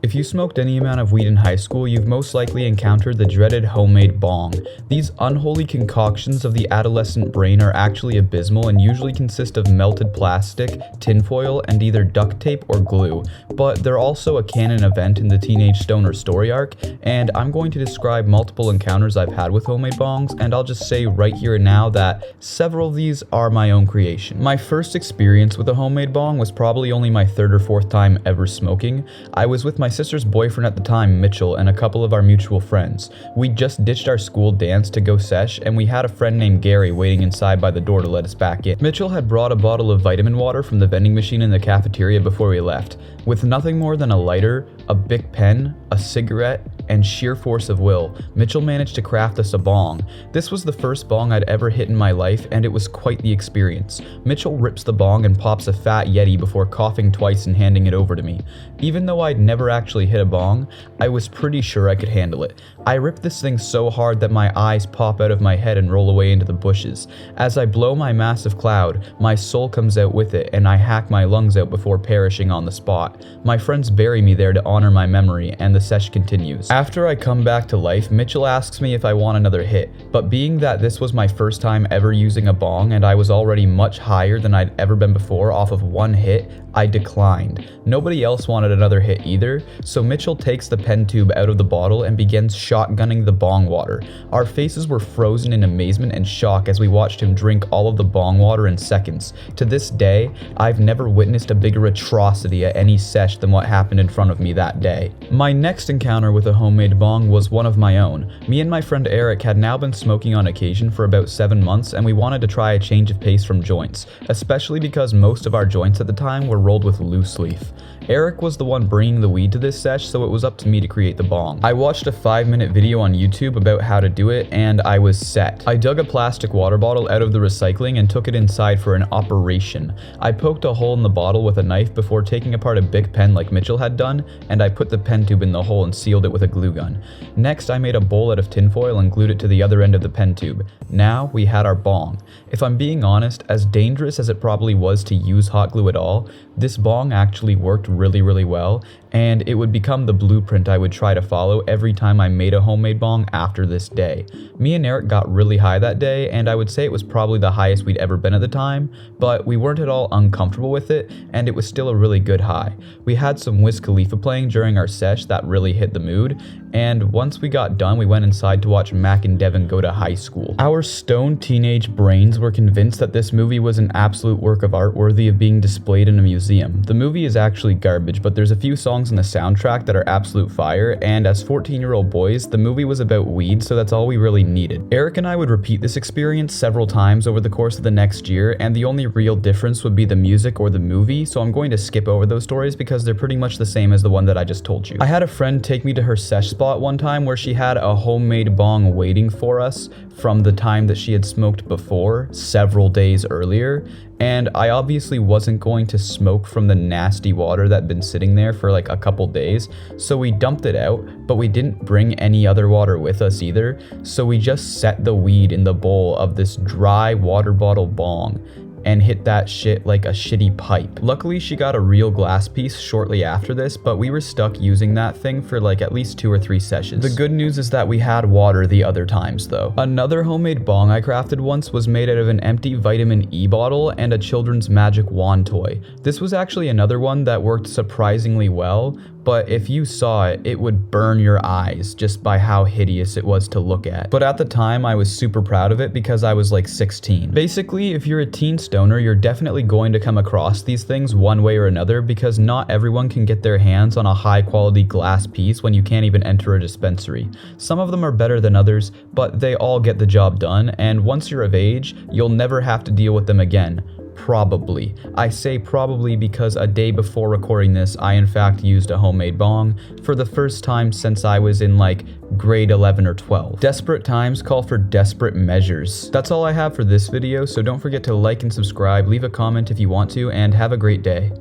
If you smoked any amount of weed in high school, you've most likely encountered the dreaded homemade bong. These unholy concoctions of the adolescent brain are actually abysmal and usually consist of melted plastic, tinfoil, and either duct tape or glue. But they're also a canon event in the teenage stoner story arc, and I'm going to describe multiple encounters I've had with homemade bongs, and I'll just say right here and now that several of these are my own creation. My first experience with a homemade bong was probably only my third or fourth time ever smoking. I was with my sister's boyfriend at the time, Mitchell, and a couple of our mutual friends. We just ditched our school dance to go sesh, and we had a friend named Gary waiting inside by the door to let us back in. Mitchell had brought a bottle of vitamin water from the vending machine in the cafeteria before we left. With nothing more than a lighter, a Bic pen, a cigarette, and sheer force of will, Mitchell managed to craft us a bong. This was the first bong I'd ever hit in my life, and it was quite the experience. Mitchell rips the bong and pops a fat Yeti before coughing twice and handing it over to me. Even though I'd never actually hit a bong, I was pretty sure I could handle it. I rip this thing so hard that my eyes pop out of my head and roll away into the bushes. As I blow my massive cloud, my soul comes out with it, and I hack my lungs out before perishing on the spot. My friends bury me there to honor my memory, and the sesh continues. After I come back to life, Mitchell asks me if I want another hit, but being that this was my first time ever using a bong and I was already much higher than I'd ever been before off of one hit, I declined. Nobody else wanted another hit either, so Mitchell takes the pen tube out of the bottle and begins shotgunning the bong water. Our faces were frozen in amazement and shock as we watched him drink all of the bong water in seconds. To this day, I've never witnessed a bigger atrocity at any sesh than what happened in front of me that day. My next encounter with a homemade bong was one of my own. Me and my friend Eric had now been smoking on occasion for about 7 months, and we wanted to try a change of pace from joints, especially because most of our joints at the time were rolled with loose leaf. Eric was the one bringing the weed to this sesh, so it was up to me to create the bong. I watched a 5-minute video on YouTube about how to do it, and I was set. I dug a plastic water bottle out of the recycling and took it inside for an operation. I poked a hole in the bottle with a knife before taking apart a Bic pen like Mitchell had done, and I put the pen tube in the hole and sealed it with a glue gun. Next, I made a bowl out of tinfoil and glued it to the other end of the pen tube. Now, we had our bong. If I'm being honest, as dangerous as it probably was to use hot glue at all, this bong actually worked really well, and it would become the blueprint I would try to follow every time I made a homemade bong after this day. Me and Eric got really high that day, and I would say it was probably the highest we'd ever been at the time, but we weren't at all uncomfortable with it, and it was still a really good high. We had some Wiz Khalifa playing during our sesh that really hit the mood, and once we got done, we went inside to watch Mac and Devin go to high school. Our stoned teenage brains were convinced that this movie was an absolute work of art worthy of being displayed in a museum. The movie is actually garbage, but there's a few songs in the soundtrack that are absolute fire, and as 14-year-old boys, the movie was about weed, so that's all we really needed. Eric and I would repeat this experience several times over the course of the next year, and the only real difference would be the music or the movie, so I'm going to skip over those stories because they're pretty much the same as the one that I just told you. I had a friend take me to her sesh spot one time where she had a homemade bong waiting for us from the time that she had smoked before, several days earlier, and I obviously wasn't going to smoke from the nasty water that had been sitting there for like a couple days, so we dumped it out, but we didn't bring any other water with us either, so we just set the weed in the bowl of this dry water bottle bong and hit that shit like a shitty pipe. Luckily, she got a real glass piece shortly after this, but we were stuck using that thing for like at least 2 or 3 sessions. The good news is that we had water the other times though. Another homemade bong I crafted once was made out of an empty vitamin E bottle and a children's magic wand toy. This was actually another one that worked surprisingly well, but if you saw it, it would burn your eyes just by how hideous it was to look at. But at the time, I was super proud of it because I was like 16. Basically, if you're a teen stoner, you're definitely going to come across these things one way or another because not everyone can get their hands on a high quality glass piece when you can't even enter a dispensary. Some of them are better than others, but they all get the job done, and once you're of age, you'll never have to deal with them again. Probably. I say probably because a day before recording this, I in fact used a homemade bong for the first time since I was in like grade 11 or 12. Desperate times call for desperate measures. That's all I have for this video, so don't forget to like and subscribe, leave a comment if you want to, and have a great day.